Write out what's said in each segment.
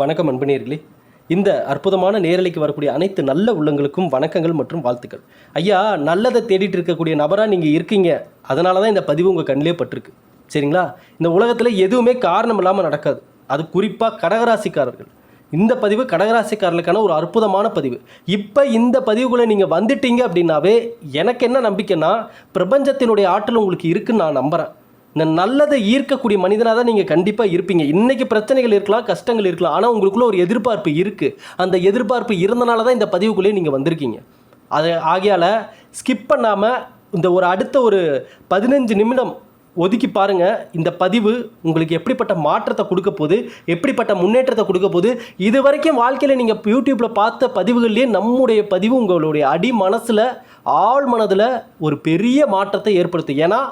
வணக்கம் அன்பனேர்களே. இந்த அற்புதமான நேரலைக்கு வரக்கூடிய அனைத்து நல்ல உள்ளங்களுக்கும் வணக்கங்கள் மற்றும் வாழ்த்துக்கள். ஐயா, நல்லதை தேடிட்டு இருக்கக்கூடிய நபராக நீங்கள் இருக்கீங்க. அதனால தான் இந்த பதிவு உங்கள் கண்ணிலே பட்டிருக்கு. சரிங்களா? இந்த உலகத்தில் எதுவுமே காரணம் இல்லாமல் நடக்காது. அது குறிப்பாக கடகராசிக்காரர்கள். இந்த பதிவு கடகராசிக்காரர்களுக்கான ஒரு அற்புதமான பதிவு. இப்போ இந்த பதிவுக்குள்ளே நீங்கள் வந்துட்டீங்க அப்படின்னாவே எனக்கு என்ன நம்பிக்கைன்னா, பிரபஞ்சத்தினுடைய ஆற்றல் உங்களுக்கு இருக்குன்னு நான் நம்புகிறேன். இந்த நல்லதை ஈர்க்கக்கூடிய மனிதனாக தான் நீங்கள் கண்டிப்பாக இருப்பீங்க. இன்றைக்கி பிரச்சனைகள் இருக்கலாம், கஷ்டங்கள் இருக்கலாம், ஆனால் உங்களுக்குள்ள ஒரு எதிர்பார்ப்பு இருக்குது. அந்த எதிர்பார்ப்பு இருந்தனால தான் இந்த பதிவுக்குள்ளேயே நீங்கள் வந்திருக்கீங்க. அதை ஆகையால் ஸ்கிப் பண்ணாமல் இந்த அடுத்த 15 நிமிடம் ஒதுக்கி பாருங்கள். இந்த பதிவு உங்களுக்கு எப்படிப்பட்ட மாற்றத்தை கொடுக்க போகுது, எப்படிப்பட்ட முன்னேற்றத்தை கொடுக்க போகுது. இது வரைக்கும் வாழ்க்கையில் நீங்கள் யூடியூப்பில் பார்த்த பதிவுகள்லேயே நம்முடைய பதிவு உங்களுடைய அடி மனசில், ஆழ் மனதில் ஒரு பெரிய மாற்றத்தை ஏற்படுத்தும். ஏன்னா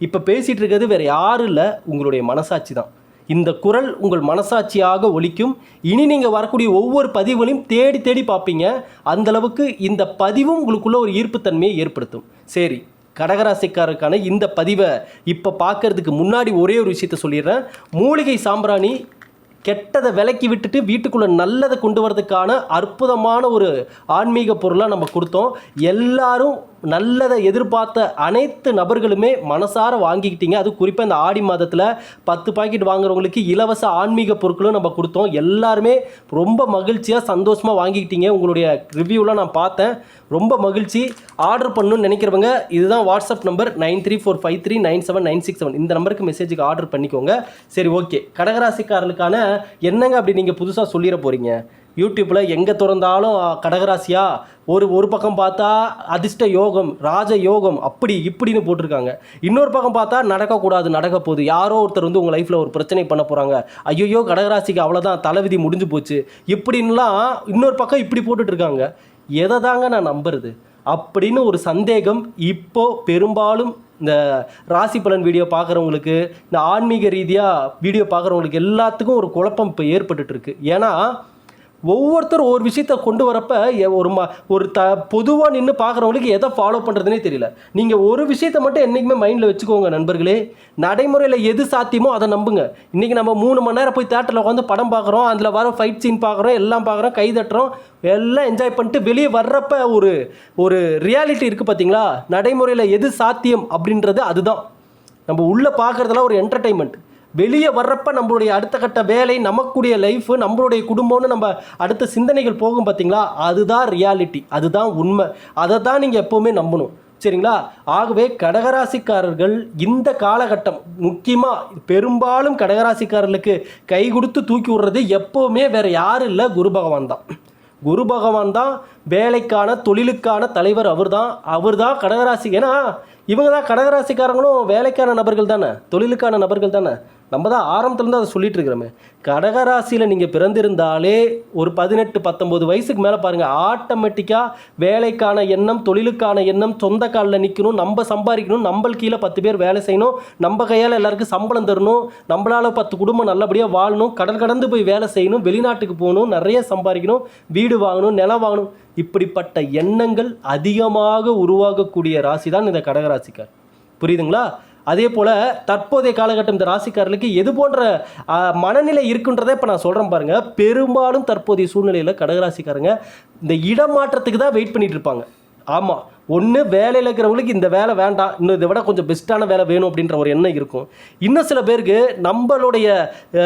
இப்போ பேசிகிட்டு இருக்கிறது வேறு யாரும் இல்லை, உங்களுடைய மனசாட்சி தான். இந்த குரல் உங்கள் மனசாட்சியாக ஒலிக்கும். இனி நீங்கள் வரக்கூடிய ஒவ்வொரு பதிவுகளையும் தேடி தேடி பார்ப்பீங்க. அந்தளவுக்கு இந்த பதிவும் உங்களுக்குள்ள ஒரு ஈர்ப்புத்தன்மையை ஏற்படுத்தும். சரி, கடகராசிக்காரருக்கான இந்த பதிவை இப்போ பார்க்கறதுக்கு முன்னாடி ஒரே ஒரு விஷயத்த சொல்லிடுறேன். மூலிகை சாம்பிராணி கெட்டதை விலக்கி விட்டுட்டு வீட்டுக்குள்ளே நல்லதை கொண்டு வரதுக்கான அற்புதமான ஒரு ஆன்மீக பொருளாக நம்ம கொடுத்தோம். எல்லாரும் நல்லதை எதிர்பார்த்த அனைத்து நபர்களுமே மனசார வாங்கிக்கிட்டீங்க. அது குறிப்பாக இந்த ஆடி மாதத்தில் 10 பாக்கெட் வாங்குறவங்களுக்கு இலவச ஆன்மீக பொருட்களும் நம்ம கொடுத்தோம். எல்லாருமே ரொம்ப மகிழ்ச்சியாக சந்தோஷமாக வாங்கிக்கிட்டீங்க. உங்களுடைய ரிவ்யூலாம் நான் பார்த்தேன், ரொம்ப மகிழ்ச்சி. ஆர்டர் பண்ணணும்னு நினைக்கிறவங்க இதுதான் வாட்ஸ்அப் நம்பர் 9345397967. இந்த நம்பருக்கு மெசேஜுக்கு ஆர்டர் பண்ணிக்கோங்க. சரி, ஓகே. கடகராசிக்காரர்களுக்கான என்னங்க அப்படி நீங்கள் புதுசாக சொல்லிட போகிறீங்க? யூடியூப்பில் எங்கே திறந்தாலும் கடகராசியா, ஒரு பக்கம் பார்த்தா அதிர்ஷ்ட யோகம், ராஜ யோகம், அப்படி இப்படின்னு போட்டிருக்காங்க. இன்னொரு பக்கம் பார்த்தா நடக்கக்கூடாது, நடக்க போகுது. யாரோ ஒருத்தர் உங்கள் லைஃப்பில் ஒரு பிரச்சனை பண்ண போகிறாங்க, ஐயோ கடகராசிக்கு அவ்வளோதான், தலைவிதி முடிஞ்சு போச்சு, இப்படின்லாம் இன்னொரு பக்கம் இப்படி போட்டுட்ருக்காங்க. எதை தாங்க நான் நம்புறது அப்படின்னு ஒரு சந்தேகம் இப்போது பெரும்பாலும் இந்த ராசி பலன் வீடியோ பார்க்குறவங்களுக்கு, இந்த ஆன்மீக ரீதியாக வீடியோ பார்க்குறவங்களுக்கு எல்லாத்துக்கும் ஒரு குழப்பம் இப்போ ஏற்பட்டுருக்கு. ஏன்னா ஒவ்வொருத்தரும் ஒரு விஷயத்தை கொண்டு வரப்போ ஒரு பொதுவாக நின்று பார்க்குறவங்களுக்கு எதை ஃபாலோ பண்ணுறதுனே தெரியல. நீங்கள் ஒரு விஷயத்தை மட்டும் என்றைக்குமே மைண்டில் வச்சுக்கோங்க நண்பர்களே. நடைமுறையில் எது சாத்தியமோ அதை நம்புங்க. இன்றைக்கி நம்ம 3 மணி நேரம் போய் தேட்டரில் உட்காந்து படம் பார்க்குறோம், அதில் வர ஃபைட் சீன் பார்க்குறோம், எல்லாம் பார்க்குறோம், கை தட்டுறோம், எல்லாம் என்ஜாய் பண்ணிட்டு வெளியே வர்றப்ப ஒரு ரியாலிட்டி இருக்குது பார்த்தீங்களா? நடைமுறையில் எது சாத்தியம் அப்படின்றது அதுதான். நம்ம உள்ளே பார்க்குறதெல்லாம் ஒரு என்டர்டெயின்மெண்ட். வெளியே வர்றப்ப நம்மளுடைய அடுத்த கட்ட வேலை, நமக்குடைய லைஃபு, நம்மளுடைய குடும்பம்னு நம்ம அடுத்த சிந்தனைகள் போகும் பார்த்தீங்களா? அதுதான் ரியாலிட்டி, அதுதான் உண்மை. அதை தான் நீங்கள் எப்போவுமே நம்பணும். சரிங்களா? ஆகவே கடகராசிக்காரர்கள் இந்த காலகட்டம் முக்கியமாக பெரும்பாலும் கடகராசிக்காரர்களுக்கு கை கொடுத்து தூக்கி விடுறது எப்போவுமே வேறு யாரும் இல்லை, குரு பகவான் தான். குரு பகவான் தான் வேலைக்கான, தொழிலுக்கான தலைவர். அவர் தான் கடகராசி. ஏன்னா இவங்க தான் கடகராசிக்காரங்களும் வேலைக்கான நபர்கள் தானே, தொழிலுக்கான நபர்கள் தானே. நம்ம தான் ஆரம்பத்துலேருந்து அதை சொல்லிட்டு இருக்கிறோமே. கடகராசியில் நீங்கள் பிறந்திருந்தாலே ஒரு 18-19 வயசுக்கு மேலே பாருங்கள், ஆட்டோமேட்டிக்காக வேலைக்கான எண்ணம், தொழிலுக்கான எண்ணம், சொந்த காலில் நிற்கணும், நம்ம சம்பாதிக்கணும், நம்மள் கீழே 10 பேர் வேலை செய்யணும், நம்ம கையால் எல்லாருக்கும் சம்பளம் தரணும், நம்மளால் 10 குடும்பம் நல்லபடியாக வாழணும், கடல் கடந்து போய் வேலை செய்யணும், வெளிநாட்டுக்கு போகணும், நிறைய சம்பாதிக்கணும், வீடு வாங்கணும், நிலம் வாங்கணும், இப்படிப்பட்ட எண்ணங்கள் அதிகமாக உருவாகக்கூடிய ராசி தான் இந்த கடகராசிக்கார். புரியுதுங்களா? அதே போல் தற்போதைய காலகட்டம் இந்த ராசிக்காரர்களுக்கு எது போன்ற மனநிலை இருக்குன்றதை இப்போ நான் சொல்கிறேன் பாருங்கள். பெரும்பாலும் தற்போதைய சூழ்நிலையில் கடகராசிக்காரங்க இந்த இடமாற்றத்துக்கு தான் வெயிட் பண்ணிகிட்டு இருப்பாங்க. ஆமாம், ஒன்று வேலையில் இருக்கிறவங்களுக்கு இந்த வேலை வேண்டாம், இன்னும் இதை விட கொஞ்சம் பெஸ்ட்டான வேலை வேணும் அப்படின்ற ஒரு எண்ணம் இருக்கும். இன்னும் சில பேருக்கு நம்மளுடைய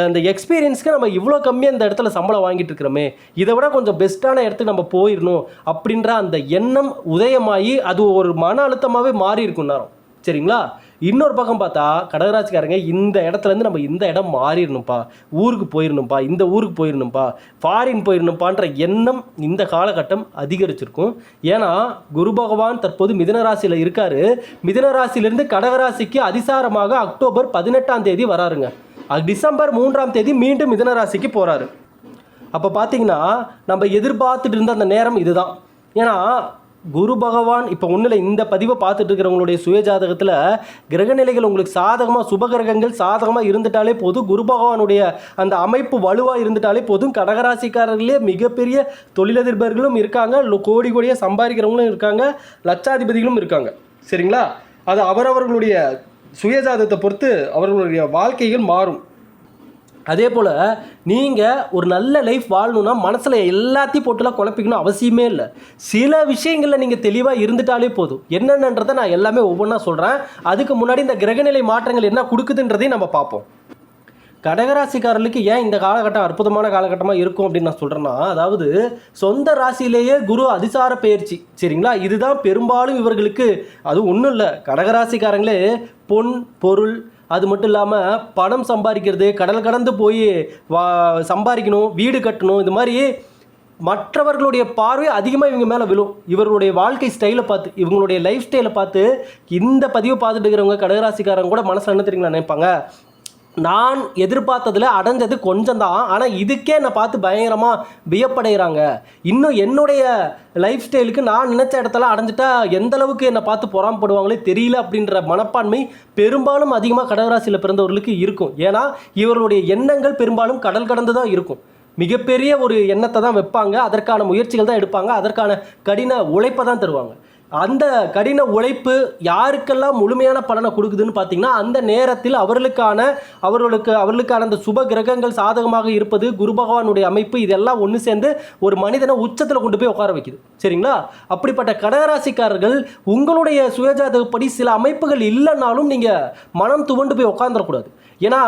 இந்த எக்ஸ்பீரியன்ஸ்க்கு நம்ம இவ்வளோ கம்மியாக இந்த இடத்துல சம்பளம் வாங்கிட்டு இருக்கிறோமே, இதை விட கொஞ்சம் பெஸ்ட்டான இடத்துக்கு நம்ம போயிடணும் அப்படின்ற அந்த எண்ணம் உதயமாகி அது ஒரு மன அழுத்தமாகவே மாறி இருக்கும் நேரம். சரிங்களா? இன்னொரு பக்கம் பார்த்தா கடகராசிக்காரங்க இந்த இடத்துலேருந்து நம்ம இந்த இடம் மாறிடணும்ப்பா, ஊருக்கு போயிடணும்ப்பா, இந்த ஊருக்கு போயிடணும்ப்பா, ஃபாரின் போயிடணும்ப்பான்ற எண்ணம் இந்த காலகட்டம் அதிகரிச்சிருக்கும். ஏன்னா குரு பகவான் தற்போது மிதுனராசியில் இருக்கார். மிதுனராசியிலிருந்து கடகராசிக்கு அதிசாரமாக அக்டோபர் 18ஆம் தேதி வராருங்க. டிசம்பர் 3ஆம் தேதி மீண்டும் மிதுனராசிக்கு போகிறாரு. அப்போ பார்த்தீங்கன்னா நம்ம எதிர்பார்த்துட்டு இருந்த அந்த நேரம் இதுதான். ஏன்னா குரு பகவான் இப்போ ஒன்றில் இந்த பதிவை பார்த்துட்டு இருக்கிறவங்களுடைய சுயஜாதகத்தில் கிரகநிலைகள் உங்களுக்கு சாதகமாக, சுபகிரகங்கள் சாதகமாக இருந்துட்டாலே போதும், குரு பகவானுடைய அந்த அமைப்பு வலுவாக இருந்துட்டாலே போதும். கடகராசிக்காரர்களே மிகப்பெரிய தொழிலதிபர்களும் இருக்காங்க, கோடி கோடியாக சம்பாதிக்கிறவங்களும் இருக்காங்க, லட்சாதிபதிகளும் இருக்காங்க. சரிங்களா? அது அவரவர்களுடைய சுயஜாதகத்தை பொறுத்து அவர்களுடைய வாழ்க்கைகள் மாறும். அதே போல் நீங்கள் ஒரு நல்ல லைஃப் வாழணுன்னா மனசில் எல்லாத்தையும் போட்டுலாம் குழப்பிக்கணும் அவசியமே இல்லை. சில விஷயங்களில் நீங்கள் தெளிவாக இருந்துட்டாலே போதும். என்னென்னன்றதை நான் எல்லாமே ஒவ்வொன்றா சொல்கிறேன். அதுக்கு முன்னாடி இந்த கிரகநிலை மாற்றங்கள் என்ன கொடுக்குதுன்றதையும் நம்ம பார்ப்போம். கடகராசிக்காரர்களுக்கு ஏன் இந்த காலகட்டம் அற்புதமான காலகட்டமாக இருக்கும் அப்படின்னு நான் சொல்கிறேன்னா, அதாவது சொந்த ராசியிலேயே குரு அதிசார பயிற்சி, சரிங்களா? இதுதான் பெரும்பாலும் இவர்களுக்கு, அது ஒன்றும் இல்லை, கடகராசிக்காரங்களே பொன் பொருள் அது மட்டும் இல்லாமல் பணம் சம்பாதிக்கிறது, கடல் கடந்து போய் சம்பாதிக்கணும், வீடு கட்டணும், இது மாதிரி மற்றவர்களுடைய பார்வை அதிகமாக இவங்க மேலே விழும். இவர்களுடைய வாழ்க்கை ஸ்டைலை பார்த்து, இவங்களுடைய லைஃப் ஸ்டைலை பார்த்து இந்த பதிவை பார்த்துட்டு இருக்கிறவங்க கடகராசிக்காரங்க கூட மனசில் என்ன தெரியுங்களா நினைப்பாங்க, நான் எதிர்பார்த்ததில் அடைஞ்சது கொஞ்சம் தான், ஆனால் இதுக்கே என்னை பார்த்து பயங்கரமாக வியப்படைகிறாங்க. இன்னும் என்னுடைய லைஃப் ஸ்டைலுக்கு நான் நினச்ச இடத்துல அடைஞ்சிட்டா எந்த அளவுக்கு என்னை பார்த்து பொறாமப்படுவாங்களே தெரியல அப்படின்ற மனப்பான்மை பெரும்பாலும் அதிகமாக கடகராசியில் பிறந்தவர்களுக்கு இருக்கும். ஏன்னா இவர்களுடைய எண்ணங்கள் பெரும்பாலும் கடல் கடந்து தான் இருக்கும். மிகப்பெரிய ஒரு எண்ணத்தை தான் வைப்பாங்க, அதற்கான முயற்சிகள் தான் எடுப்பாங்க, அதற்கான கடின உழைப்பை தான் தருவாங்க. அந்த கடின உழைப்பு யாருக்கெல்லாம் முழுமையான பலனை கொடுக்குதுன்னு பார்த்தீங்கன்னா, அந்த நேரத்தில் அவர்களுக்கான அந்த சுப கிரகங்கள் சாதகமாக இருப்பது, குரு பகவானுடைய அமைப்பு, இதெல்லாம் ஒன்று சேர்ந்து ஒரு மனிதனை உச்சத்தில் கொண்டு போய் உட்கார வைக்குது, சரிங்களா? அப்படிப்பட்ட கடகராசிக்காரர்கள் உங்களுடைய சுயஜாதகப்படி சில அமைப்புகள் இல்லைன்னாலும் நீங்கள் மனம் துவண்டு போய் உட்காந்துடக்கூடாது. ஏன்னா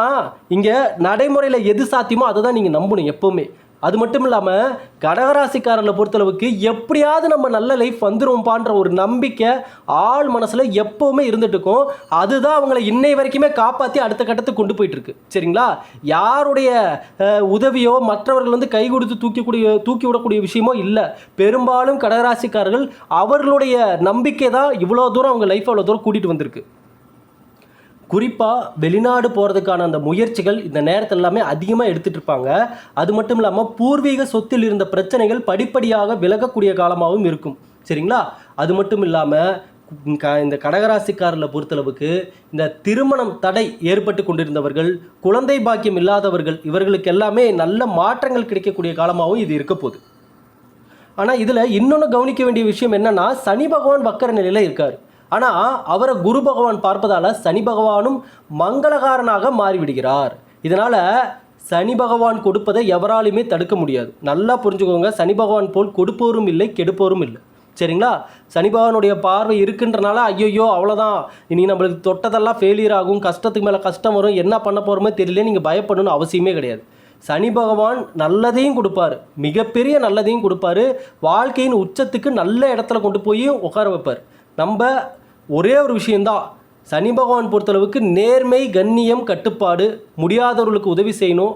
இங்கே நடைமுறையில் எது சாத்தியமோ அதை தான் நீங்கள் நம்பணும் எப்போவுமே. அது மட்டும் இல்லாமல் கடகராசிக்காரர்களை பொறுத்தளவுக்கு எப்படியாவது நம்ம நல்ல லைஃப் வந்துரும்பான்ற ஒரு நம்பிக்கை ஆள் மனசில் எப்போவுமே இருந்துட்டு இருக்கும். அதுதான் அவங்களை இன்னை வரைக்குமே காப்பாற்றி அடுத்த கட்டத்துக்கு கொண்டு போயிட்டுருக்கு, சரிங்களா? யாருடைய உதவியோ மற்றவர்கள் வந்து கை கொடுத்து தூக்கி விடக்கூடிய விஷயமோ இல்லை. பெரும்பாலும் கடகராசிக்காரர்கள் அவர்களுடைய நம்பிக்கை தான் இவ்வளோ தூரம் அவங்க லைஃப் அவ்வளோ தூரம் கூட்டிகிட்டு வந்திருக்கு. குறிப்பாக வெளிநாடு போகிறதுக்கான அந்த முயற்சிகள் இந்த நேரத்தில் எல்லாமே அதிகமாக எடுத்துகிட்டு இருப்பாங்க. அது மட்டும் இல்லாமல் பூர்வீக சொத்தில் இருந்த பிரச்சனைகள் படிப்படியாக விலகக்கூடிய காலமாகவும் இருக்கும், சரிங்களா? அது மட்டும் இல்லாமல் இந்த கடகராசிக்காரர்களை பொறுத்தளவுக்கு இந்த திருமணம் தடை ஏற்பட்டு கொண்டிருந்தவர்கள், குழந்தை பாக்கியம் இல்லாதவர்கள், இவர்களுக்கு எல்லாமே நல்ல மாற்றங்கள் கிடைக்கக்கூடிய காலமாகவும் இது இருக்க போகுது. ஆனால் இதில் இன்னொன்று கவனிக்க வேண்டிய விஷயம் என்னென்னா, சனி பகவான் வக்கர நிலையில் இருக்கார். ஆனால் அவரை குரு பகவான் பார்ப்பதால் சனி பகவானும் மங்களகாரனாக மாறிவிடுகிறார். இதனால் சனி பகவான் கொடுப்பதை எவராலுமே தடுக்க முடியாது. நல்லா புரிஞ்சுக்கோங்க, சனி பகவான் போல் கொடுப்போரும் இல்லை கெடுப்போரும் இல்லை, சரிங்களா? சனி பகவானுடைய பார்வை இருக்குன்றனால ஐயோ அவ்வளோதான், இனி நம்மளுக்கு தொட்டதெல்லாம் ஃபெயிலியர் ஆகும், கஷ்டத்துக்கு மேலே கஷ்டம் வரும், என்ன பண்ண போகிறோமோ தெரியல, நீங்கள் பயப்படணும்னு அவசியமே கிடையாது. சனி பகவான் நல்லதையும் கொடுப்பார், மிகப்பெரிய நல்லதையும் கொடுப்பார், வாழ்க்கையின் உச்சத்துக்கு நல்ல இடத்துல கொண்டு போய் உட்கார வைப்பார். நம்ம ஒரே ஒரு விஷயந்தான், சனி பகவான் பொறுத்தளவுக்கு நேர்மை, கண்ணியம், கட்டுப்பாடு, முடியாதவர்களுக்கு உதவி செய்யணும்,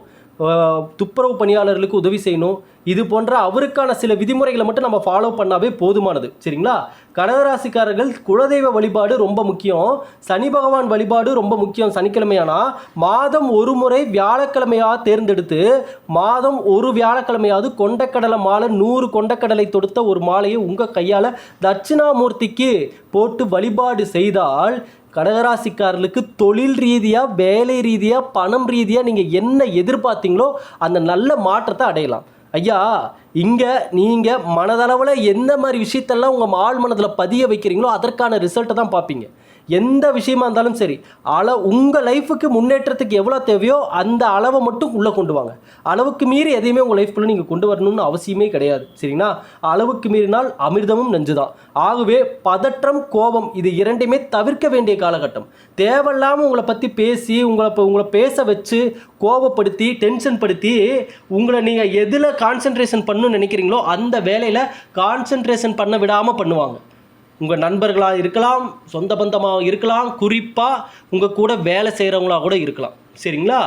துப்புரவு பணியாளர்களுக்கு உதவி செய்யணும், இது போன்ற அவருக்கான சில விதிமுறைகளை மட்டும் நம்ம ஃபாலோ பண்ணாவே போதுமானது, சரிங்களா? கடகராசிக்காரர்கள் குலதெய்வ வழிபாடு ரொம்ப முக்கியம், சனி பகவான் வழிபாடு ரொம்ப முக்கியம். சனிக்கிழமையானா மாதம் ஒரு முறை வியாழக்கிழமையாக தேர்ந்தெடுத்து மாதம் ஒரு வியாழக்கிழமையாவது கொண்டக்கடலை மாலை 100 கொண்டக்கடலை தொடுத்த ஒரு மாலையை உங்கள் கையால் தட்சிணாமூர்த்திக்கு போட்டு வழிபாடு செய்தால் கடகராசிக்காரர்களுக்கு தொழில் ரீதியாக, வேலை ரீதியாக, பணம் ரீதியாக நீங்கள் என்ன எதிர்பார்த்தீங்களோ அந்த நல்ல மாற்றத்தை அடையலாம். ஐயா, இங்கே நீங்கள் மனதளவில் எந்த மாதிரி விஷயத்தெல்லாம் உங்கள் ஆள் மனதில் பதிய வைக்கிறீங்களோ அதற்கான ரிசல்ட்டை தான் பார்ப்பீங்க. எந்த விஷயமா இருந்தாலும் சரி, உங்கள் லைஃபுக்கு முன்னேற்றத்துக்கு எவ்வளோ தேவையோ அந்த அளவை மட்டும் உள்ளே கொண்டு வாங்க. அளவுக்கு மீறி எதையுமே உங்கள் லைஃப்குள்ளே நீங்கள் கொண்டு வரணும்னு அவசியமே கிடையாது, சரிங்களா? அளவுக்கு மீறினால் அமிர்தமும் நஞ்சு தான். ஆகவே பதற்றம், கோபம் இது இரண்டையுமே தவிர்க்க வேண்டிய காலகட்டம். தேவையில்லாமல் உங்களை பற்றி பேசி உங்களை பேச வச்சு கோபப்படுத்தி டென்ஷன் படுத்தி உங்களை நீங்கள் எதில் கான்சன்ட்ரேஷன் பண்ணணும்னு நினைக்கிறீங்களோ அந்த வேலையில் கான்சன்ட்ரேஷன் பண்ண விடாமல் பண்ணுவாங்க. உங்கள் நண்பர்களாக இருக்கலாம், சொந்த பந்தமாக இருக்கலாம், குறிப்பாக உங்கள் கூட வேலை செய்கிறவங்களாக கூட இருக்கலாம், சரிங்களா?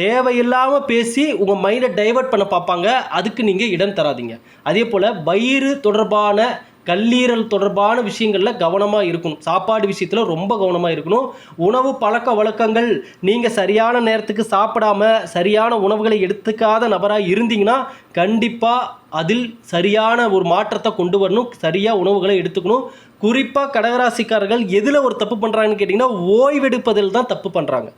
தேவையில்லாமல் பேசி உங்கள் மைண்டை டைவர்ட் பண்ண பார்ப்பாங்க, அதுக்கு நீங்கள் இடம் தராதீங்க. அதே போல் வயிறு தொடர்பான, கல்லீரல் தொடர்பான விஷயங்களில் கவனமாக இருக்கணும். சாப்பாடு விஷயத்தில் ரொம்ப கவனமாக இருக்கணும். உணவு பழக்க வழக்கங்கள், நீங்கள் சரியான நேரத்துக்கு சாப்பிடாம சரியான உணவுகளை எடுத்துக்காத நபராக இருந்தீங்கன்னா கண்டிப்பாக அதில் சரியான ஒரு மாற்றத்தை கொண்டு வரணும். சரியாக உணவுகளை எடுத்துக்கணும். குறிப்பாக கடகராசிக்காரர்கள் எதில் ஒரு தப்பு பண்ணுறாங்கன்னு கேட்டிங்கன்னா, ஓய்வெடுப்பதில் தான் தப்பு பண்ணுறாங்க.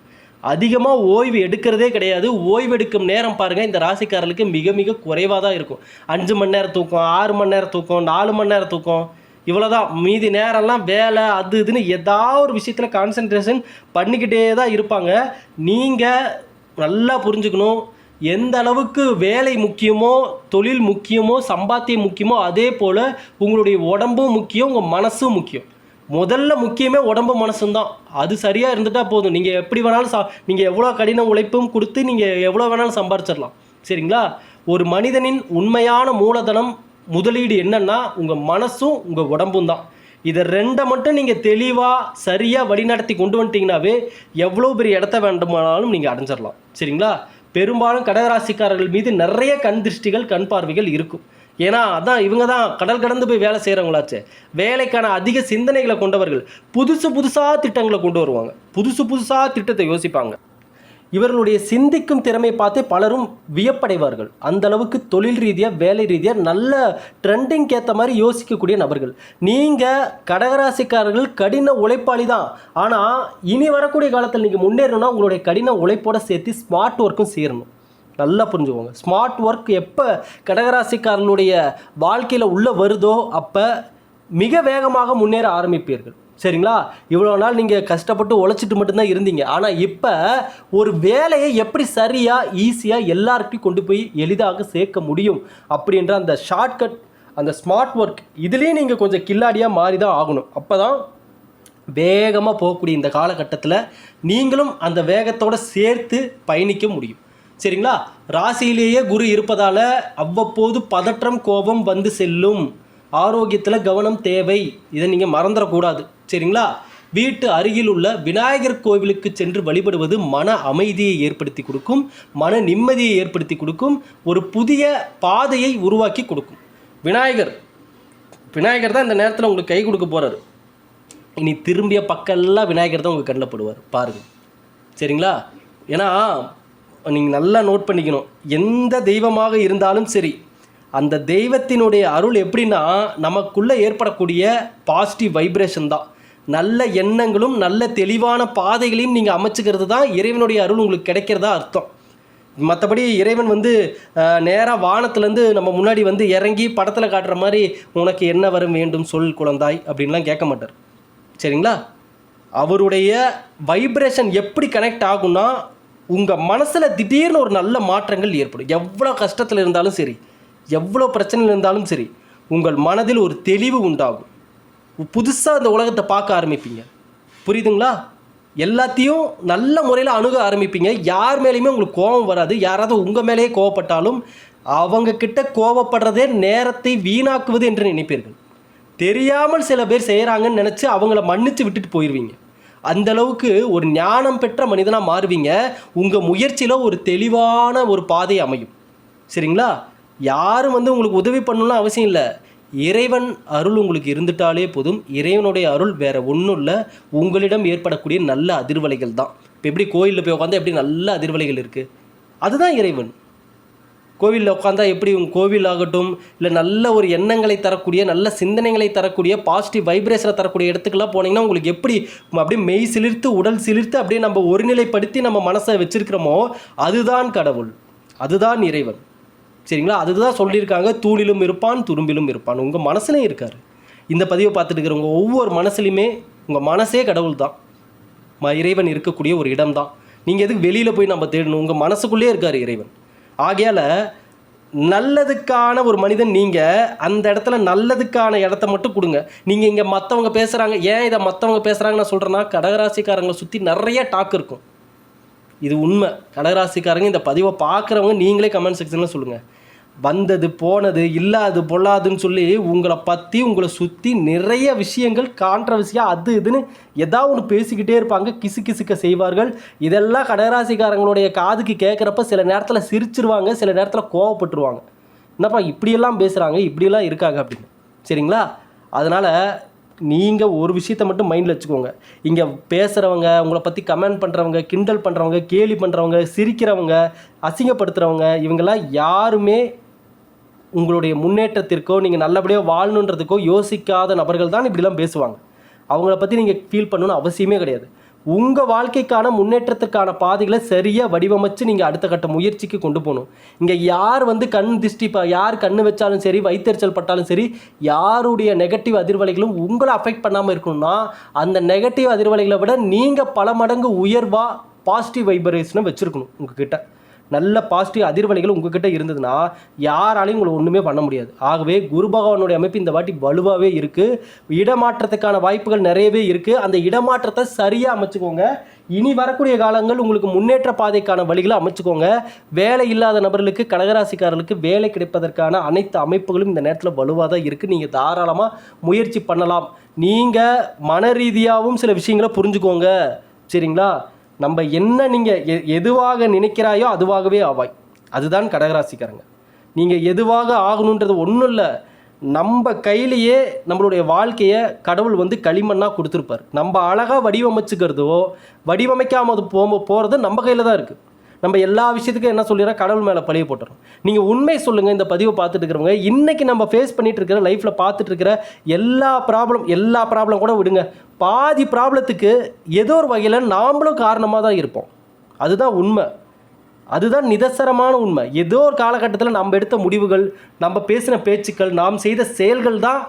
அதிகமாக ஓய்வு எடுக்கிறதே கிடையாது. ஓய்வெடுக்கும் நேரம் பாருங்கள், இந்த ராசிக்காரர்களுக்கு மிக மிக குறைவாக தான் இருக்கும். 5 மணி நேரம் தூக்கம், 6 மணி நேரம் தூக்கம், 4 மணி நேரம் தூக்கம், இவ்வளோதான். மீதி நேரம்லாம் வேலை அது இதுன்னு ஏதாவது ஒரு விஷயத்தில் கான்சன்ட்ரேஷன் பண்ணிக்கிட்டே தான் இருப்பாங்க. நீங்கள் நல்லா புரிஞ்சுக்கணும். எந்த அளவுக்கு வேலை முக்கியமோ, தொழில் முக்கியமோ, சம்பாத்தியம் முக்கியமோ, அதே போல் உங்களுடைய உடம்பும் முக்கியம், உங்கள் மனசும் முக்கியம். முதல்ல முக்கியமே உடம்பு மனசும் தான். அது சரியாக இருந்துட்டால் போதும். நீங்கள் எப்படி வேணாலும் நீங்கள் எவ்வளோ கடின உழைப்பும் கொடுத்து நீங்கள் எவ்வளோ வேணாலும் சம்பாரிச்சிடலாம். சரிங்களா? ஒரு மனிதனின் உண்மையான மூலதனம் முதலீடு என்னன்னா உங்கள் மனசும் உங்கள் உடம்பும் தான். இதை ரெண்டை மட்டும் நீங்கள் தெளிவாக சரியாக வழிநடத்தி கொண்டு வந்துட்டீங்கன்னாவே எவ்வளோ பெரிய இடத்த வேண்டுமானாலும் நீங்கள் அடைஞ்சிடலாம். சரிங்களா? பெரும்பாலும் கடகராசிக்காரர்கள் மீது நிறைய கண் திருஷ்டிகள், கண் பார்வைகள் இருக்கும். ஏன்னா அதான் இவங்க தான் கடல் கடந்து போய் வேலை செய்கிறவங்களாச்சு. வேலைக்கான அதிக சிந்தனைகளை கொண்டவர்கள். புதுசாக திட்டங்களை கொண்டு வருவாங்க. புதுசாக திட்டத்தை யோசிப்பாங்க. இவர்களுடைய சிந்திக்கும் திறமை பார்த்து பலரும் வியப்படைவார்கள். அந்த அளவுக்கு தொழில் ரீதியாக, வேலை ரீதியாக நல்ல ட்ரெண்டிங்க்கு ஏற்ற மாதிரி யோசிக்கக்கூடிய நபர்கள். நீங்கள் கடகராசிக்காரர்கள் கடின உழைப்பாளி தான். ஆனால் இனி வரக்கூடிய காலத்தில் நீங்கள் முன்னேறணும்னா உங்களுடைய கடின உழைப்போடு சேர்த்து ஸ்மார்ட் ஒர்க்கும் சேரணும். நல்லா புரிஞ்சுக்கோங்க. ஸ்மார்ட் ஒர்க் எப்போ கடகராசிக்காரர்களுடைய வாழ்க்கையில் உள்ள வருதோ அப்போ மிக வேகமாக முன்னேற ஆரம்பிப்பீர்கள். சரிங்களா? இவ்வளோ நாள் நீங்கள் கஷ்டப்பட்டு உழைச்சிட்டு மட்டும்தான் இருந்தீங்க. ஆனால் இப்போ ஒரு வேலையை எப்படி சரியாக, ஈஸியாக எல்லாருக்கும் கொண்டு போய் எளிதாக சேர்க்க முடியும் அப்படின்ற அந்த ஷார்ட்கட், அந்த ஸ்மார்ட் ஒர்க், இதுலேயும் நீங்கள் கொஞ்சம் கில்லாடியாக மாறி தான் ஆகணும். அப்போ தான் வேகமாக போகக்கூடிய இந்த காலகட்டத்தில் நீங்களும் அந்த வேகத்தோடு சேர்த்து பயணிக்க முடியும். சரிங்களா? ராசியிலேயே குரு இருப்பதால் அவ்வப்போது பதற்றம், கோபம் வந்து செல்லும். ஆரோக்கியத்தில் கவனம் தேவை. இதை நீங்கள் மறந்துடக்கூடாது. சரிங்களா? வீட்டு அருகில் உள்ள விநாயகர் கோவிலுக்கு சென்று வழிபடுவது மன அமைதியை ஏற்படுத்தி கொடுக்கும், மன நிம்மதியை ஏற்படுத்தி கொடுக்கும், ஒரு புதிய பாதையை உருவாக்கி கொடுக்கும். விநாயகர் தான் இந்த நேரத்தில் உங்களுக்கு கை கொடுக்க போகிறாரு. இனி திரும்பிய பக்கம்லாம் விநாயகர் தான் உங்களுக்கு கண்ணில் படுவார். பாருங்கள். சரிங்களா? ஏன்னா நீங்கள் நல்லா நோட் பண்ணிக்கணும். எந்த தெய்வமாக இருந்தாலும் சரி, அந்த தெய்வத்தினுடைய அருள் எப்படின்னா நமக்குள்ளே ஏற்படக்கூடிய பாசிட்டிவ் வைப்ரேஷன் தான். நல்ல எண்ணங்களும் நல்ல தெளிவான பாதைகளையும் நீங்கள் அமைச்சுக்கிறது தான் இறைவனுடைய அருள் உங்களுக்கு கிடைக்கிறதா அர்த்தம். மற்றபடி இறைவன் வந்து நேராக வானத்துலேருந்து நம்ம முன்னாடி வந்து இறங்கி படத்தில் காட்டுற மாதிரி உனக்கு என்ன வரும் வேண்டும் சொல் குழந்தாய் அப்படின்லாம் கேட்க மாட்டார். சரிங்களா? அவருடைய வைப்ரேஷன் எப்படி கனெக்ட் ஆகும்னா உங்கள் மனசில் திடீர்னு ஒரு நல்ல மாற்றங்கள் ஏற்படும். எவ்வளோ கஷ்டத்தில் இருந்தாலும் சரி, எவ்வளோ பிரச்சனைகள் இருந்தாலும் சரி, உங்கள் மனதில் ஒரு தெளிவு உண்டாகும். புதுசாக இந்த உலகத்தை பார்க்க ஆரம்பிப்பீங்க. புரியுதுங்களா? எல்லாத்தையும் நல்ல முறையில் அணுக ஆரம்பிப்பீங்க. யார் மேலேயுமே உங்களுக்கு கோபம் வராது. யாராவது உங்கள் மேலேயே கோவப்பட்டாலும் அவங்கக்கிட்ட கோவப்படுறதே நேரத்தை வீணாக்குவது என்று நினைப்பீர்கள். தெரியாமல் சில பேர் செய்கிறாங்கன்னு நினச்சி அவங்கள மன்னித்து விட்டுட்டு போயிடுவீங்க. அந்தளவுக்கு ஒரு ஞானம் பெற்ற மனிதனாக மாறுவீங்க. உங்கள் முயற்சியில் ஒரு தெளிவான ஒரு பாதை அமையும். சரிங்களா? யாரும் வந்து உங்களுக்கு உதவி பண்ணணும்னு அவசியம் இல்லை. இறைவன் அருள் உங்களுக்கு இருந்துட்டாலே போதும். இறைவனுடைய அருள் வேறு ஒன்றும் இல்லை, உங்களிடம் ஏற்படக்கூடிய நல்ல அதிர்வலைகள் தான். இப்போ எப்படி கோயிலில் போய் உட்காந்தா எப்படி நல்ல அதிர்வலைகள் இருக்குது, அதுதான் இறைவன். கோவிலில் உட்காந்தா எப்படி உங்கள் கோவில் ஆகட்டும், இல்லை நல்ல ஒரு எண்ணங்களை தரக்கூடிய, நல்ல சிந்தனைகளை தரக்கூடிய, பாசிட்டிவ் வைப்ரேஷனை தரக்கூடிய இடத்துக்கெல்லாம் போனீங்கன்னா உங்களுக்கு எப்படி அப்படியே மெய் சிலிர்த்து, உடல் சிலிர்த்து அப்படியே நம்ம ஒருநிலைப்படுத்தி நம்ம மனசை வச்சுருக்கிறோமோ அதுதான் கடவுள், அதுதான் இறைவன். சரிங்களா? அதுக்கு தான் சொல்லியிருக்காங்க, தூளிலும் இருப்பான் துரும்பிலும் இருப்பான். உங்கள் மனசுலேயும் இருக்கார். இந்த பதிவை பார்த்துட்டு இருக்கிறவங்க ஒவ்வொரு மனசுலையுமே உங்கள் மனசே கடவுள் தான், இறைவன் இருக்கக்கூடிய ஒரு இடம் தான். நீங்கள் எதுக்கு வெளியில் போய் நம்ம தேடணும்? உங்கள் மனசுக்குள்ளே இருக்கார் இறைவன். ஆகையால் நல்லதுக்கான ஒரு மனிதன். நீங்கள் அந்த இடத்துல நல்லதுக்கான இடத்த மட்டும் கொடுங்க. நீங்கள் இங்கே மற்றவங்க பேசுகிறாங்க, ஏன் இதை மற்றவங்க பேசுகிறாங்க நான் சொல்கிறேன்னா, கடகராசிக்காரங்களை சுற்றி நிறைய டாக் இருக்கும். இது உண்மை. கடகராசிக்காரங்க இந்த பதிவை பார்க்குறவங்க நீங்களே கமெண்ட் செக்ஷனில் சொல்லுங்கள். வந்தது போனது இல்லாது பொல்லாதுன்னு சொல்லி உங்களை பற்றி உங்களை சுற்றி நிறைய விஷயங்கள் கான்ட்ரவர்சியாக அது இதுன்னு ஏதாவது ஒன்று பேசிக்கிட்டே இருப்பாங்க, கிசுக்க செய்வார்கள். இதெல்லாம் கடகராசிக்காரங்களுடைய காதுக்கு கேட்குறப்ப சில நேரத்தில் சிரிச்சிருவாங்க, சில நேரத்தில் கோவப்பட்டுருவாங்க. என்னப்பா இப்படியெல்லாம் பேசுகிறாங்க, இப்படியெல்லாம் இருக்காங்க அப்படின்னு. சரிங்களா? அதனால் நீங்கள் ஒரு விஷயத்தை மட்டும் மைண்டில் வச்சுக்கோங்க. இங்கே பேசுகிறவங்க, உங்களை பற்றி கமெண்ட் பண்ணுறவங்க, கிண்டல் பண்ணுறவங்க, கேலி பண்ணுறவங்க, சிரிக்கிறவங்க, அசிங்கப்படுத்துகிறவங்க, இவங்கெல்லாம் யாருமே உங்களுடைய முன்னேற்றத்திற்கோ நீங்கள் நல்லபடியாக வாழணுன்றதுக்கோ யோசிக்காத நபர்கள் தான் இப்படிலாம் பேசுவாங்க. அவங்கள பற்றி நீங்கள் ஃபீல் பண்ணணும்னு அவசியமே கிடையாது. உங்கள் வாழ்க்கைக்கான முன்னேற்றத்துக்கான பாதைகளை சரியாக வடிவமைச்சு நீங்கள் அடுத்த கட்ட முயற்சிக்கு கொண்டு போகணும். இங்கே யார் வந்து கண் திருஷ்டி யார் கண்ணு வச்சாலும் சரி, வயிற்றெரிச்சல் பட்டாலும் சரி, யாருடைய நெகட்டிவ் அதிர்வலைகளும் உங்களை அஃபெக்ட் பண்ணாமல் இருக்கணும்னா அந்த நெகட்டிவ் அதிர்வலைகளை விட நீங்கள் பல மடங்கு உயர்வாக பாசிட்டிவ் வைப்ரேஷனை வச்சுருக்கணும் உங்ககிட்ட. நல்ல பாசிட்டிவ் அதிர்வலைகள் உங்ககிட்ட இருந்ததுன்னா யாராலையும் உங்களை ஒன்றுமே பண்ண முடியாது. ஆகவே குரு பகவானுடைய அமைப்பு இந்த வாட்டி வலுவாகவே இருக்குது. இடமாற்றத்துக்கான வாய்ப்புகள் நிறையவே இருக்குது. அந்த இடமாற்றத்தை சரியாக அமைச்சுக்கோங்க. இனி வரக்கூடிய காலங்கள் உங்களுக்கு முன்னேற்ற பாதைக்கான வழிகளை அமைச்சுக்கோங்க. வேலை இல்லாத நபர்களுக்கு, கடகராசிக்காரர்களுக்கு வேலை கிடைப்பதற்கான அனைத்து அமைப்புகளும் இந்த நேரத்தில் வலுவாக தான் இருக்குது. நீங்கள் தாராளமாக முயற்சி பண்ணலாம். நீங்கள் மன ரீதியாகவும் சில விஷயங்களை புரிஞ்சுக்கோங்க. சரிங்களா? நம்ம என்ன நீங்கள் எதுவாக நினைக்கிறாயோ அதுவாகவே ஆவாய். அதுதான் கடகராசிக்காரங்க. நீங்கள் எதுவாக ஆகணுன்றது ஒன்றும் இல்லை. நம்ம கையிலேயே நம்மளுடைய வாழ்க்கையை கடவுள் வந்து களிமண்ணாக கொடுத்துருப்பார். நம்ம அழகாக வடிவமைச்சுக்கிறதோ வடிவமைக்காமல் போகிறது நம்ம கையில் தான் இருக்குது. நம்ம எல்லா விஷயத்துக்கும் என்ன சொல்லிடுறோம், கடவுள் மேலே பழிய போட்டுறோம். நீங்கள் உண்மை சொல்லுங்கள். இந்த பதிவை பார்த்துட்டு இருக்கிறவங்க, இன்றைக்கி நம்ம ஃபேஸ் பண்ணிகிட்டு இருக்கிற லைஃப்பில் பார்த்துட்டு இருக்கிற எல்லா ப்ராப்ளம் கூட விடுங்க. பாதி ப்ராப்ளத்துக்கு ஏதோ ஒரு வகையில் நாம்ளும் காரணமாக தான் இருப்போம். அதுதான் உண்மை. அதுதான் நிதர்சனமான உண்மை. ஏதோ ஒரு காலகட்டத்தில் நம்ம எடுத்த முடிவுகள், நம்ம பேசின பேச்சுக்கள், நாம் செய்த செயல்கள் தான்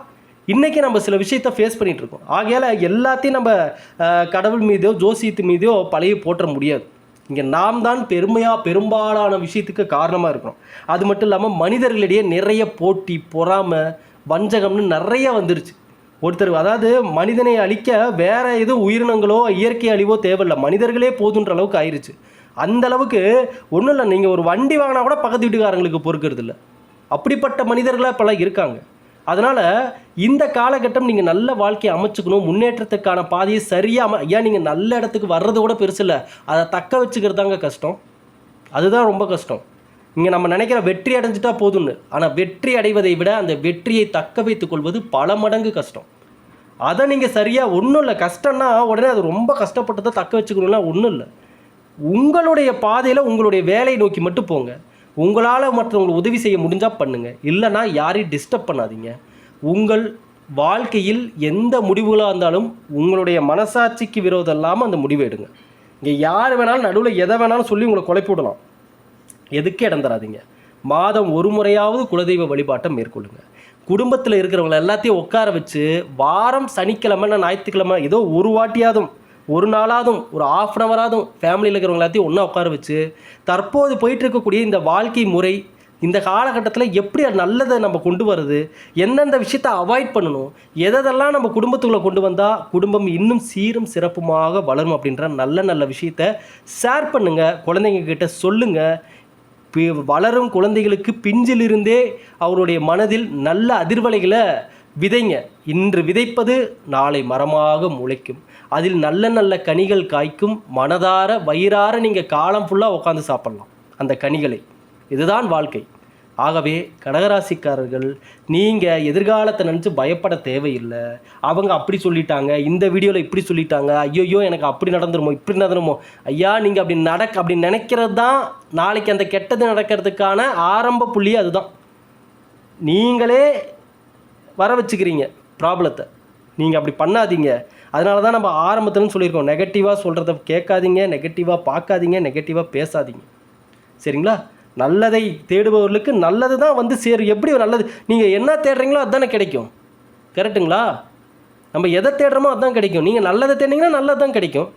இன்றைக்கி நம்ம சில விஷயத்தை ஃபேஸ் பண்ணிகிட்ருக்கோம். ஆகையால் எல்லாத்தையும் நம்ம கடவுள் மீதோ ஜோசியத்து மீதோ பழைய போற்ற முடியாது. இங்கே நாம் தான் பெரும்பாலான விஷயத்துக்கு காரணமாக இருக்கிறோம். அது மட்டும் இல்லாமல் மனிதர்களிடையே நிறைய போட்டி, பொறாமை, வஞ்சகம்னு நிறைய வந்துருச்சு. அதாவது மனிதனை அழிக்க வேறு எதுவும் உயிரினங்களோ இயற்கை அழிவோ தேவையில்லை, மனிதர்களே போதுன்ற அளவுக்கு ஆயிடுச்சு. அந்த அளவுக்கு ஒன்றும் இல்லை. நீங்கள் ஒரு வண்டி வாங்கினா கூட பக்கத்து வீட்டுக்காரங்களுக்கு பொறுக்கிறது இல்லை. அப்படிப்பட்ட மனிதர்களாக இப்போலாம் இருக்காங்க. அதனால் இந்த காலகட்டம் நீங்கள் நல்ல வாழ்க்கையை அமைச்சுக்கணும். முன்னேற்றத்துக்கான பாதையை சரியாக ஐயா, நீங்கள் நல்ல இடத்துக்கு வர்றது கூட பெருசு இல்லை, அதை தக்க வச்சுக்கிறது தாங்க கஷ்டம். அதுதான் ரொம்ப கஷ்டம். இங்கே நம்ம நினைக்கிற வெற்றி அடைஞ்சிட்டா போதும்னு, ஆனால் வெற்றி அடைவதை விட அந்த வெற்றியை தக்க வைத்துக் கொள்வது பல மடங்கு கஷ்டம். அதை நீங்கள் சரியாக ஒன்றும் இல்லை. கஷ்டம்னா உடனே அது ரொம்ப கஷ்டப்பட்டு தான் தக்க வச்சுக்கணும்னா ஒன்றும் இல்லை. உங்களுடைய பாதையில் உங்களுடைய வேலையை நோக்கி மட்டும் போங்க. உங்களால் மற்றவங்களுக்கு உதவி செய்ய முடிஞ்சால் பண்ணுங்கள். இல்லைனா யாரையும் டிஸ்டர்ப் பண்ணாதீங்க. உங்கள் வாழ்க்கையில் எந்த முடிவுகளாக இருந்தாலும் உங்களுடைய மனசாட்சிக்கு விரோதம் இல்லாமல் அந்த முடிவை எடுங்க. இங்கே யார் வேணாலும் நடுவில் எதை வேணாலும் சொல்லி உங்களை குழப்பி விடலாம். எதுக்கே இடம் தராதீங்க. மாதம் ஒரு முறையாவது குலதெய்வ வழிபாட்டை மேற்கொள்ளுங்க. குடும்பத்தில் இருக்கிறவங்களை எல்லாத்தையும் உட்கார வச்சு வாரம் சனிக்கிழமை ஞாயிற்றுக்கிழமை ஏதோ ஒரு வாட்டியாதும், ஒரு நாளாதும், ஒரு ½ அன் ஹவராதும் ஃபேமிலியில் இருக்கிறவங்க எல்லாத்தையும் ஒன்றா உட்கார வச்சு தற்போது போயிட்டுருக்கக்கூடிய இந்த வாழ்க்கை முறை, இந்த காலகட்டத்தில் எப்படி நல்லதை நம்ம கொண்டு வர்றது, எந்தெந்த விஷயத்தை அவாய்ட் பண்ணணும், எதெல்லாம் நம்ம குடும்பத்துக்குள்ளே கொண்டு வந்தால் குடும்பம் இன்னும் சீரும் சிறப்புமாக வளரும் அப்படின்ற நல்ல விஷயத்தை ஷேர் பண்ணுங்கள். குழந்தைங்கக்கிட்ட சொல்லுங்கள். வளரும் குழந்தைகளுக்கு பிஞ்சிலிருந்தே அவருடைய மனதில் நல்ல அதிர்வலைகளை விதைங்க. இன்று விதைப்பது நாளை மரமாக முளைக்கும். அதில் நல்ல கனிகள் காய்க்கும். மனதார வயிறார நீங்கள் காலம் ஃபுல்லாக உட்காந்து சாப்பிட்லாம் அந்த கனிகளை. இதுதான் வாழ்க்கை. ஆகவே கடகராசிக்காரர்கள், நீங்கள் எதிர்காலத்தை நினச்சி பயப்பட தேவையில்லை. அவங்க அப்படி சொல்லிட்டாங்க, இந்த வீடியோவில் இப்படி சொல்லிட்டாங்க, ஐயோ எனக்கு அப்படி நடந்துருமோ இப்படி நடந்துருமோ. ஐயா, நீங்கள் அப்படி நினைக்கிறது தான் நாளைக்கு அந்த கெட்டது நடக்கிறதுக்கான ஆரம்ப புள்ளி. அதுதான் நீங்களே வர வச்சுக்கிறீங்க ப்ராப்ளத்தை. நீங்கள் அப்படி பண்ணாதீங்க. அதனால தான் நம்ம ஆரம்பத்துலன்னு சொல்லியிருக்கோம், நெகட்டிவாக சொல்கிறத கேட்காதீங்க, நெகட்டிவாக பார்க்காதீங்க, நெகட்டிவாக பேசாதீங்க. சரிங்களா? நல்லதை தேடுபவர்களுக்கு நல்லது தான் வந்து சேரும். எப்படி நல்லது நீங்கள் என்ன தேடுறீங்களோ அதுதானே கிடைக்கும். கரெக்டுங்களா? நம்ம எதை தேடுறோமோ அதுதான் கிடைக்கும். நீங்கள் நல்லதை தேடிங்கன்னா நல்லது தான் கிடைக்கும்.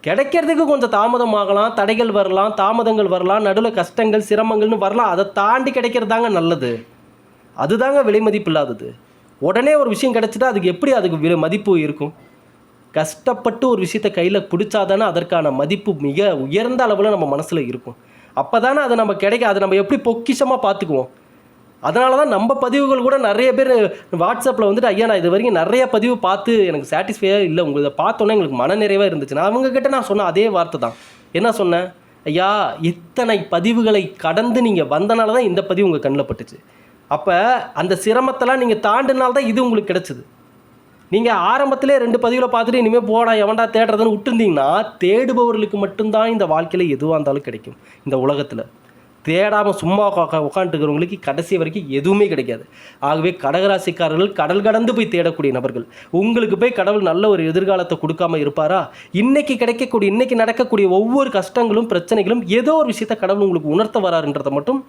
கிடைக்கிறதுக்கு கொஞ்சம் தாமதம் ஆகலாம், தடைகள் வரலாம், தாமதங்கள் வரலாம், நடுவில் கஷ்டங்கள் சிரமங்கள்னு வரலாம். அதை தாண்டி கிடைக்கிறது தாங்க நல்லது. அதுதாங்க விலை மதிப்பு இல்லாதது. உடனே ஒரு விஷயம் கிடச்சிட்டா அதுக்கு மதிப்பு இருக்கும். கஷ்டப்பட்டு ஒரு விஷயத்தை கையில் பிடிச்சாதானே அதற்கான மதிப்பு மிக உயர்ந்த அளவில் நம்ம மனசில் இருக்கும். அப்போ தானே அது நம்ம அதை நம்ம எப்படி பொக்கிஷமாக பார்த்துக்குவோம். அதனால தான் நம்ம பதிவுகள் கூட நிறைய பேர் வாட்ஸ்அப்பில் வந்துட்டு, ஐயா நான் இது வரைக்கும் நிறைய பதிவு பார்த்து எனக்கு சாட்டிஸ்ஃபையாக இல்லை, உங்களை பார்த்தோன்னே எங்களுக்கு மனநிறைவாக இருந்துச்சு. நான் அவங்கக்கிட்ட நான் சொன்ன அதே வார்த்தை தான். என்ன சொன்னேன்? ஐயா, இத்தனை பதிவுகளை கடந்து நீங்கள் வந்தனால தான் இந்த பதிவு உங்கள் கண்ணில் பட்டுச்சு. அப்போ அந்த சிரமத்தெல்லாம் நீங்கள் தாண்டினால்தான் இது உங்களுக்கு கிடச்சிது. நீங்கள் ஆரம்பத்திலே 2 பதிவில் பார்த்துட்டு இனிமேல் போடா எவன்டா தேடுறதுன்னு விட்டுருந்தீங்கன்னா, தேடுபவர்களுக்கு மட்டும்தான் இந்த வாழ்க்கையில் எதுவாக இருந்தாலும் கிடைக்கும். இந்த உலகத்தில் தேடாமல் சும்மா உட்காந்துருக்கிறவங்களுக்கு கடைசி வரைக்கும் எதுவுமே கிடைக்காது. ஆகவே கடகராசிக்காரர்கள் கடல் கடந்து போய் தேடக்கூடிய நபர்கள். உங்களுக்கு போய் கடவுள் நல்ல ஒரு எதிர்காலத்தை கொடுக்காம இருப்பாரா? இன்றைக்கி நடக்கக்கூடிய ஒவ்வொரு கஷ்டங்களும் பிரச்சனைகளும் ஏதோ ஒரு விஷயத்தை கடவுள் உங்களுக்கு உணர்த்த வராருன்றதை மட்டும்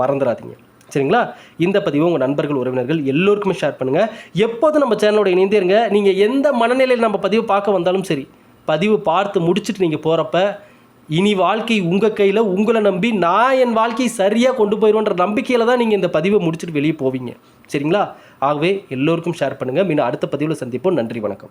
மறந்துடாதீங்க. சரிங்களா? இந்த பதிவு உங்கள் நண்பர்கள் உறவினர்கள் எல்லோருக்குமே ஷேர் பண்ணுங்கள். எப்போதும் நம்ம சேனலோட இணைந்தே இருங்க. நீங்கள் எந்த மனநிலையில் நம்ம பதிவு பார்க்க வந்தாலும் சரி, பதிவு பார்த்து முடிச்சுட்டு நீங்கள் போகிறப்ப இனி வாழ்க்கை உங்கள் கையில், உங்களை நம்பி நான் என் வாழ்க்கையை சரியாக கொண்டு போயிடுவேன்ற நம்பிக்கையில் தான் நீங்கள் இந்த பதிவை முடிச்சுட்டு வெளியே போவீங்க. சரிங்களா? ஆகவே எல்லோருக்கும் ஷேர் பண்ணுங்கள். மீண்டும் அடுத்த பதிவில் சந்திப்போம். நன்றி, வணக்கம்.